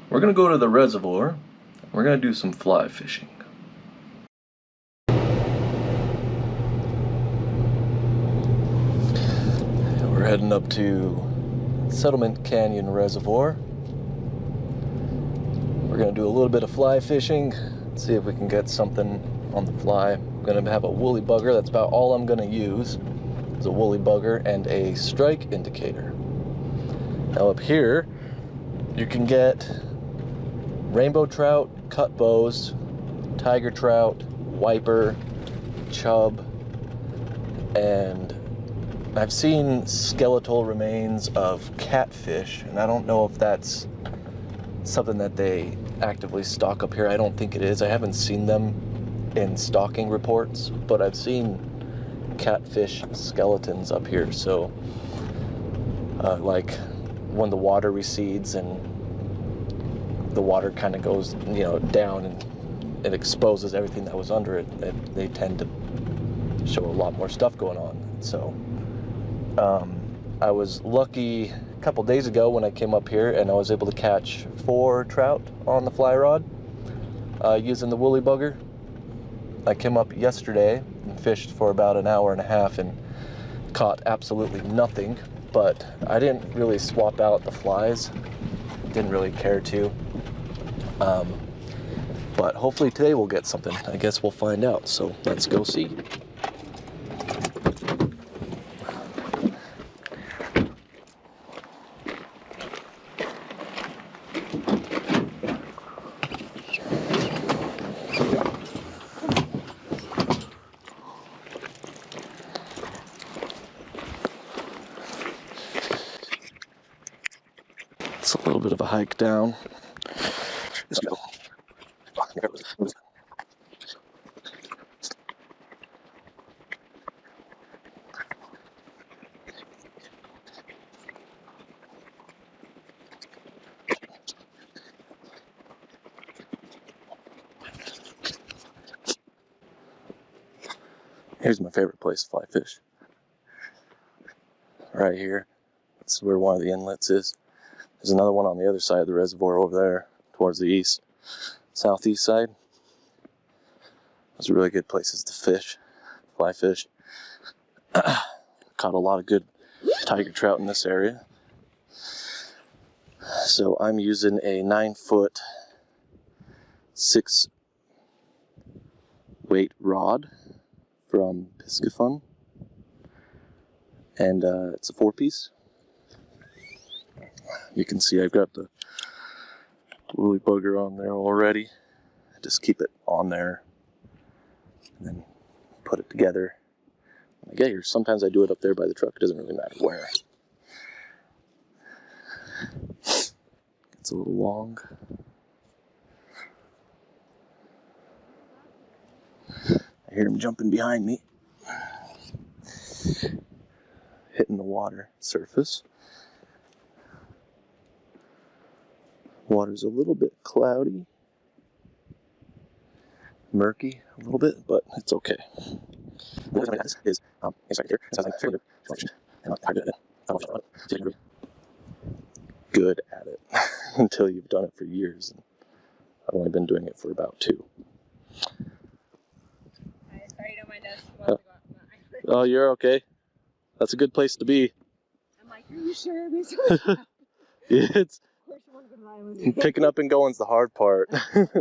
We're going to go to the reservoir. We're going to do some fly fishing. We're heading up to Settlement Canyon Reservoir. We're going to do a little bit of fly fishing, see if we can get something on the fly. I'm going to have a woolly bugger. That's about all I'm going to use, is a woolly bugger and a strike indicator. Now up here, you can get rainbow trout, cut bows, tiger trout, wiper, chub, and I've seen skeletal remains of catfish, and I don't know if that's something that they actively stock up here. I don't think it is. I haven't seen them in stocking reports, but I've seen catfish skeletons up here. So like when the water recedes and the water kind of goes, you know, down and it exposes everything that was under it, they tend to show a lot more stuff going on. So I was lucky a couple days ago when I came up here and I was able to catch 4 trout on the fly rod using the woolly bugger. I came up yesterday and fished for about an hour and a half and caught absolutely nothing, but I didn't really swap out the flies. Didn't really care to. But hopefully today we'll get something. I guess we'll find out. So let's go see. It's a little bit of a hike down. Let's go. Here's my favorite place to fly fish. Right here. That's where one of the inlets is. There's another one on the other side of the reservoir over there, towards the east, southeast side. Those are really good places to fish, fly fish. Caught a lot of good tiger trout in this area. So I'm using a 9-foot 6-weight rod from Piscifun, and it's a 4-piece. You can see I've got the woolly bugger on there already. I just keep it on there and then put it together when I get here. Sometimes I do it up there by the truck. It doesn't really matter where. It's a little long. I hear him jumping behind me, hitting the water surface. Water's a little bit cloudy, murky a little bit, but it's okay. The reason I got this is it's right here. It sounds like fairly good. And I'm good at it until you've done it for years. And I've only been doing it for about 2. Sorry, don't mind us. Oh, you're okay. That's a good place to be. I'm like, are you sure? It's picking up and going's the hard part. That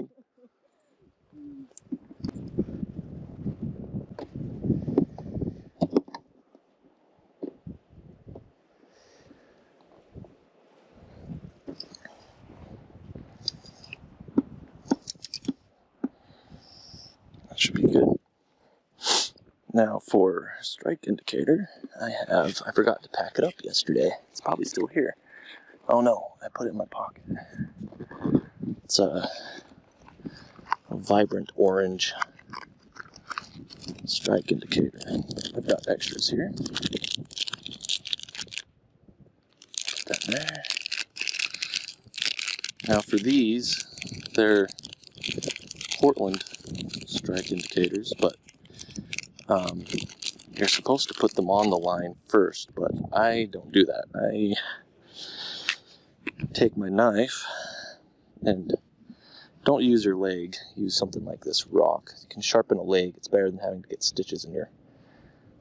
should be good. Now for strike indicator, I forgot to pack it up yesterday. It's probably still here. Oh no, I put it in my pocket. It's a vibrant orange strike indicator. I've got extras here. Put that there. Now for these, they're Portland strike indicators, but you're supposed to put them on the line first, but I don't do that. I take my knife And don't use your leg, use something like this rock. You can sharpen a leg, it's better than having to get stitches in your,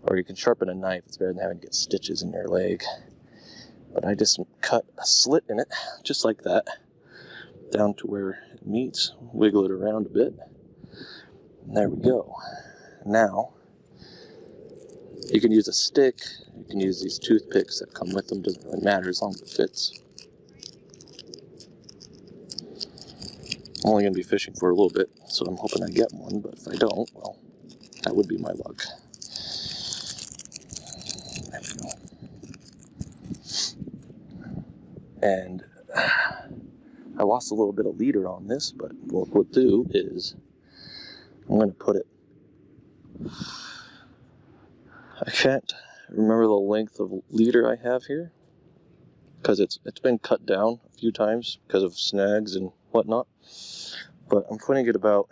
or you can sharpen a knife, it's better than having to get stitches in your leg. But I just cut a slit in it, just like that, down to where it meets, wiggle it around a bit, and there we go. Now, you can use a stick, you can use these toothpicks that come with them, doesn't really matter as long as it fits. I'm only going to be fishing for a little bit, so I'm hoping I get one, but if I don't, well, that would be my luck. There we go. And I lost a little bit of leader on this, but what we'll do is I'm going to put it, I can't remember the length of leader I have here, because it's been cut down a few times because of snags and whatnot. But I'm putting it about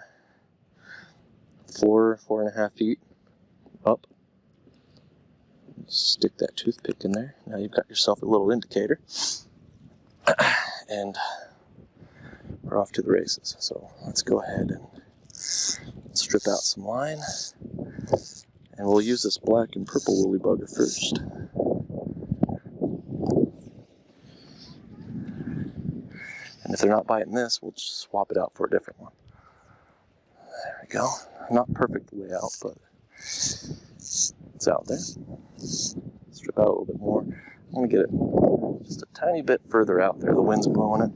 4.5 feet up. Stick that toothpick in there. Now you've got yourself a little indicator. And we're off to the races. So let's go ahead and strip out some line. And we'll use this black and purple woolly bugger first. And if they're not biting this, we'll just swap it out for a different one. There we go. Not perfect layout, but it's out there. Strip out a little bit more. I'm going to get it just a tiny bit further out there. The wind's blowing it.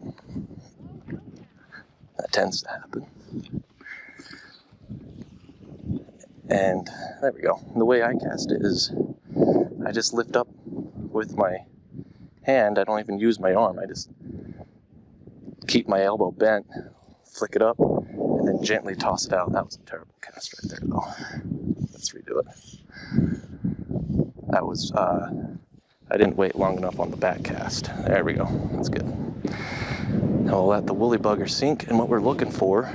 That tends to happen. And there we go. And the way I cast it is I just lift up with my hand. I don't even use my arm. I just keep my elbow bent, flick it up, and then gently toss it out. That was a terrible cast right there, though. Let's redo it. That was, I didn't wait long enough on the back cast. There we go. That's good. Now we'll let the woolly bugger sink, and what we're looking for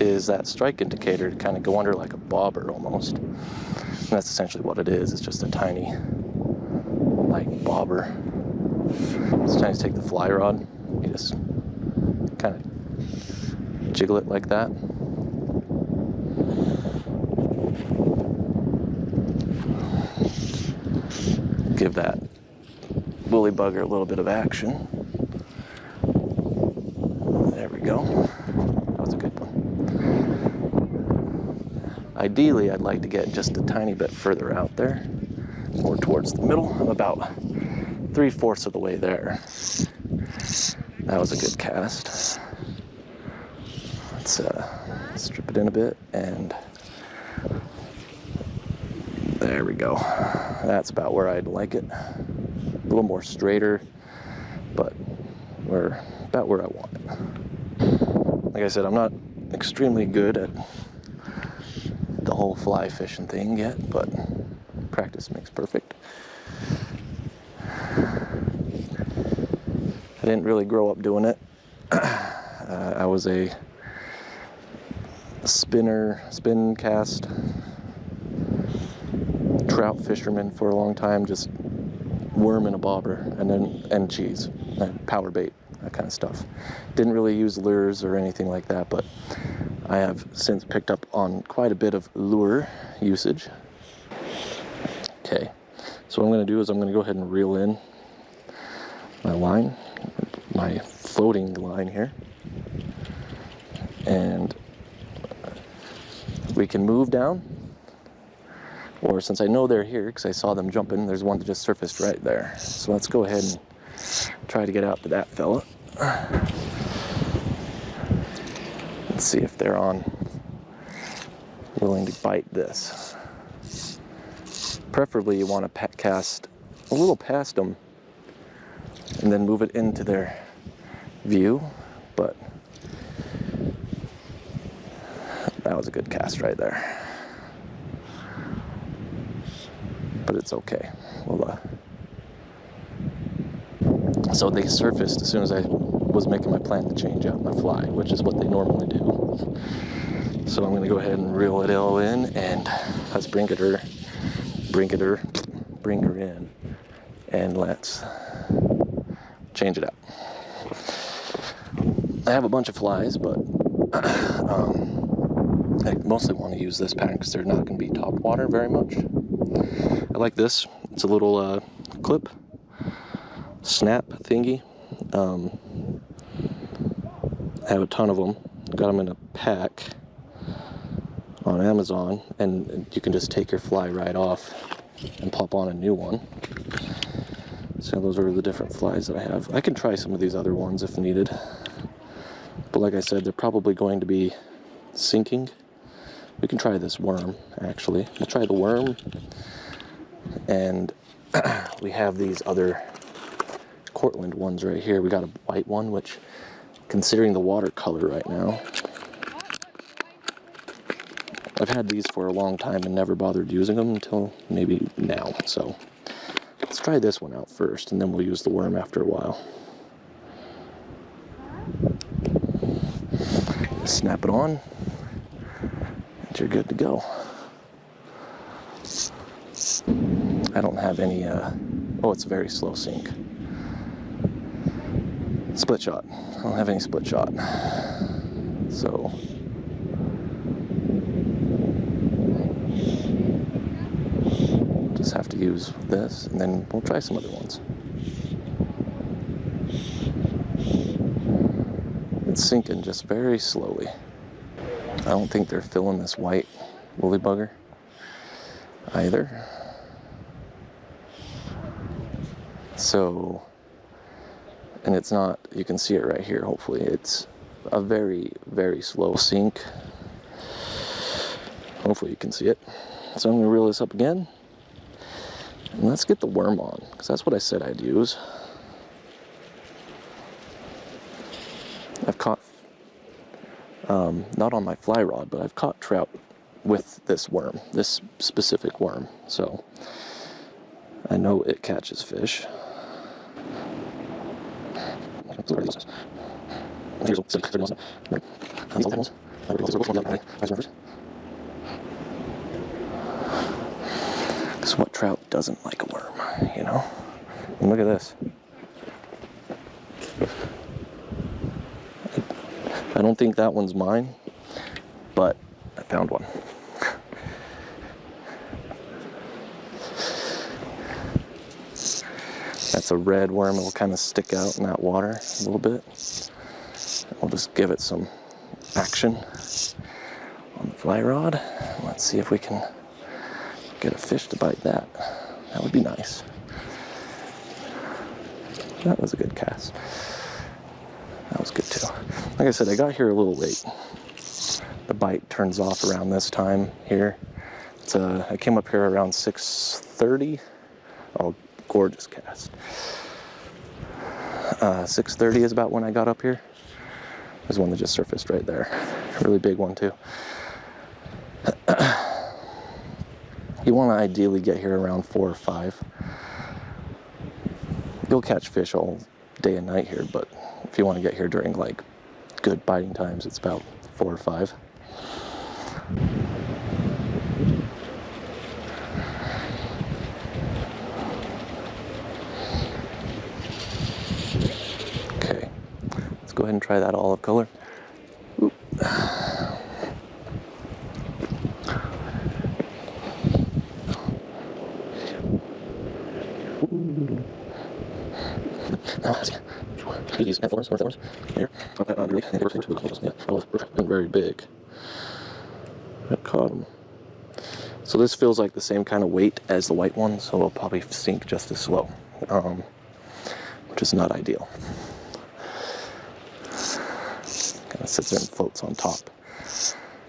is that strike indicator to kind of go under like a bobber almost. And that's essentially what it is. It's just a tiny, like, bobber. Sometimes take the fly rod, you just kind of jiggle it like that. Give that woolly bugger a little bit of action. There we go. That was a good one. Ideally, I'd like to get just a tiny bit further out there, more towards the middle. I'm about 3/4 of the way there. That was a good cast. Let's strip it in a bit, and there we go. That's about where I'd like it. A little more straighter, but we're about where I want it. Like I said, I'm not extremely good at the whole fly fishing thing yet, but practice makes perfect. I didn't really grow up doing it. I was a spin cast trout fisherman for a long time, just worm and a bobber, and cheese, and power bait, that kind of stuff. Didn't really use lures or anything like that, but I have since picked up on quite a bit of lure usage. Okay, so what I'm going to do is I'm going to go ahead and reel in my line, my floating line here, and we can move down, or since I know they're here because I saw them jumping, there's one that just surfaced right there. So let's go ahead and try to get out to that fella. Let's see if they're willing to bite this. Preferably you want to cast a little past them and then move it into their view, but that was a good cast right there. But it's okay. So they surfaced as soon as I was making my plan to change out my fly, which is what they normally do. So I'm going to go ahead and reel it all in, and let's bring her in, and let's change it out. I have a bunch of flies, but I mostly want to use this pattern because they're not going to be top water very much. I like this. It's a little clip, snap thingy. I have a ton of them. Got them in a pack on Amazon, and you can just take your fly right off and pop on a new one. So those are the different flies that I have. I can try some of these other ones if needed. But like I said, they're probably going to be sinking. We can try this worm, actually. We'll try the worm. And we have these other Cortland ones right here. We got a white one, which, considering the water color right now, I've had these for a long time and never bothered using them until maybe now. So let's try this one out first, and then we'll use the worm after a while. Snap it on, and you're good to go. I don't have any, oh, it's very slow sink. Split shot. I don't have any split shot. So just have to use this, and then we'll try some other ones. It's sinking just very slowly. I don't think they're filling this white woolly bugger either. So, and it's not, you can see it right here, hopefully. It's a very, very slow sink. Hopefully you can see it. So I'm gonna reel this up again. And let's get the worm on, because that's what I said I'd use. I've caught, not on my fly rod, but I've caught trout with this worm, this specific worm. So I know it catches fish. Because what trout doesn't like a worm, you know? And look at this. I don't think that one's mine, but I found one. That's a red worm. It'll kind of stick out in that water a little bit. We'll just give it some action on the fly rod. Let's see if we can get a fish to bite that. That would be nice. That was a good cast. That was good too. Like I said, I got here a little late. The bite turns off around this time here. I came up here around 6:30. Oh, gorgeous cast. 6:30 is about when I got up here. There's one that just surfaced right there. A really big one too. You want to ideally get here around 4 or 5. You'll catch fish all day and night here, but if you want to get here during like good biting times, it's about 4 or 5. Okay, let's go ahead and try that olive color. Oop. These and thorns, here. Got that underneath. And very big. I caught them. So this feels like the same kind of weight as the white one, so it'll probably sink just as slow, which is not ideal. Kind of sits there and floats on top.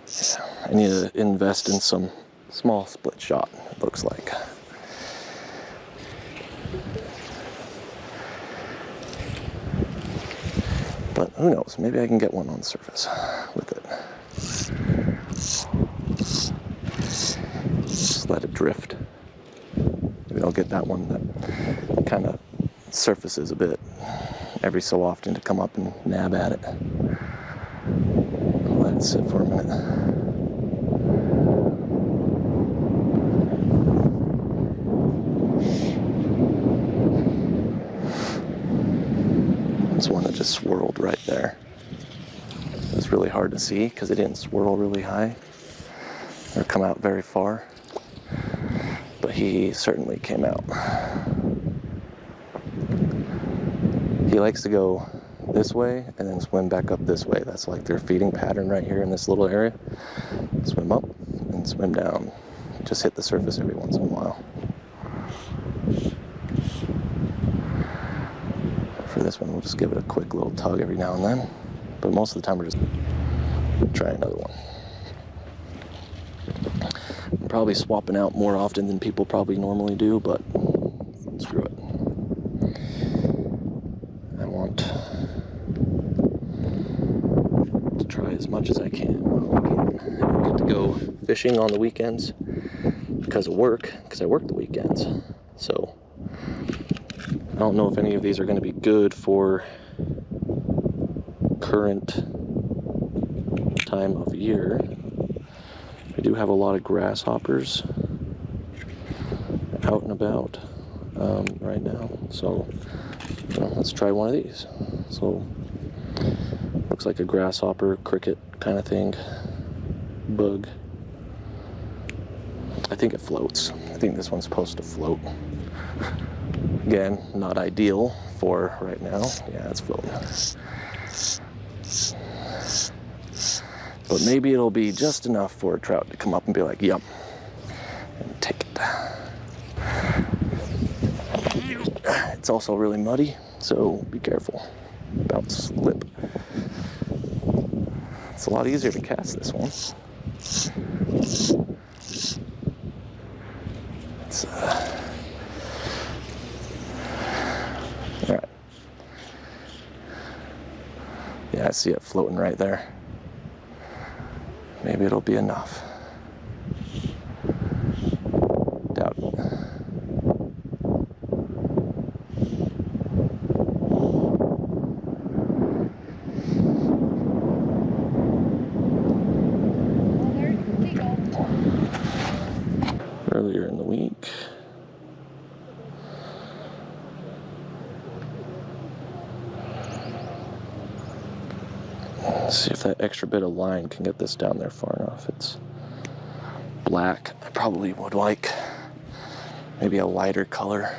Yeah, I need to invest in some small split shot, it looks like. But who knows, maybe I can get one on the surface with it. Just let it drift. Maybe I'll get that one that kind of surfaces a bit every so often to come up and nab at it. I'll let it sit for a minute. There's one that just swirled right there. It's really hard to see because it didn't swirl really high or come out very far. But he certainly came out. He likes to go this way and then swim back up this way. That's like their feeding pattern right here in this little area. Swim up and swim down. Just hit the surface every once in a while. For this one, we'll just give it a quick little tug every now and then. But most of the time, we're just try another one. I'm probably swapping out more often than people probably normally do, but screw it. I want to try as much as I can. I don't get to go fishing on the weekends because of work, because I work the weekends. So I don't know if any of these are going to be good for current time of year. I do have a lot of grasshoppers out and about right now, so let's try one of these. So looks like a grasshopper, cricket kind of thing, bug. I think it floats. I think this one's supposed to float. Again, not ideal for right now. Yeah, it's floating. But maybe it'll be just enough for a trout to come up and be like, yup, and take it. It's also really muddy, so be careful about slip. It's a lot easier to cast this one. It's, all right. Yeah, I see it floating right there. Maybe it'll be enough. Doubt it. Earlier in the week. Let's see if that extra bit of line can get this down there far enough. It's black. I probably would like maybe a lighter color.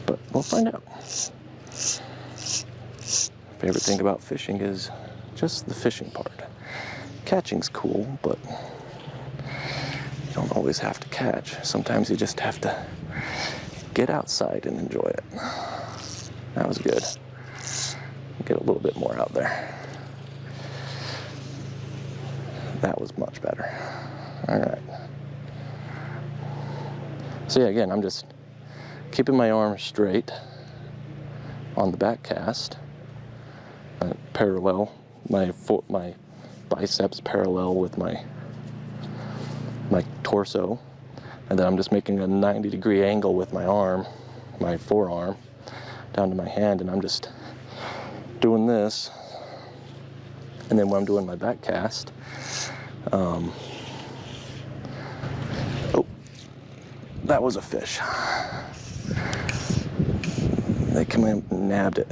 But we'll find out. Favorite thing about fishing is just the fishing part. Catching's cool, but you don't always have to catch. Sometimes you just have to get outside and enjoy it. That was good. Get a little bit more out there. That was much better. All right. So yeah, again, I'm just keeping my arm straight on the back cast, parallel. My biceps parallel with my torso, and then I'm just making a 90-degree angle with my arm, my forearm, down to my hand, and I'm just doing this. And then when I'm doing my back cast, oh, that was a fish. They came in and nabbed it.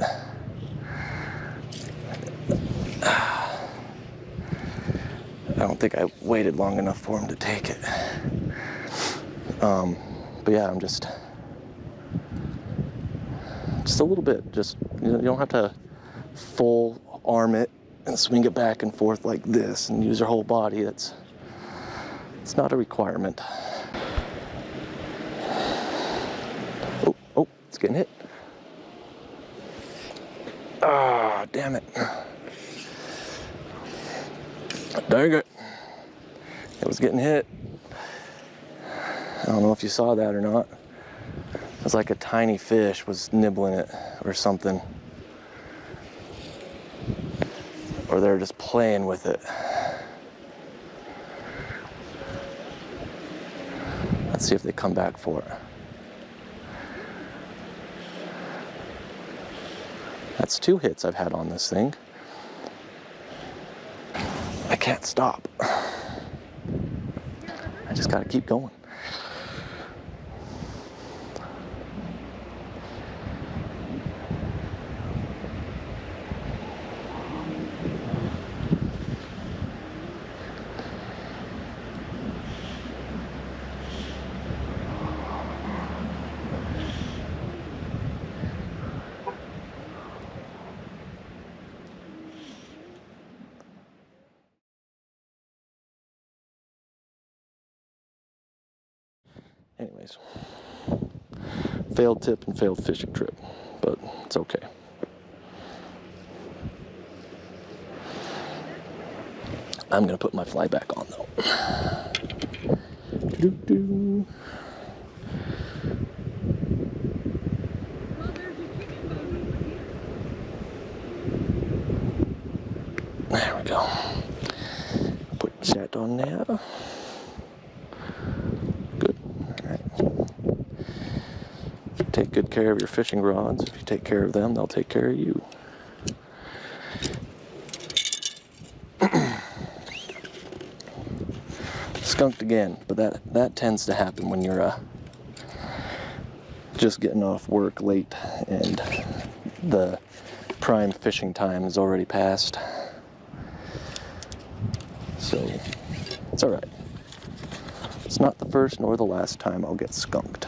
I don't think I waited long enough for him to take it. But yeah, I'm just a little bit, just, you don't have to full arm it and swing it back and forth like this and use your whole body. It's not a requirement. Oh, it's getting hit. Ah, damn it. Dang it. It was getting hit. I don't know if you saw that or not. It was like a tiny fish was nibbling it or something. Or they're just playing with it. Let's see if they come back for it. That's 2 hits I've had on this thing. I can't stop. I just gotta keep going. Anyways, failed tip and failed fishing trip, but it's okay. I'm gonna put my fly back on though. Doo-doo. There we go. Put that on there. Good. Alright. Take good care of your fishing rods. If you take care of them, they'll take care of you. Skunked again, but that tends to happen when you're just getting off work late and the prime fishing time is already passed. So it's all right. It's not the first nor the last time I'll get skunked.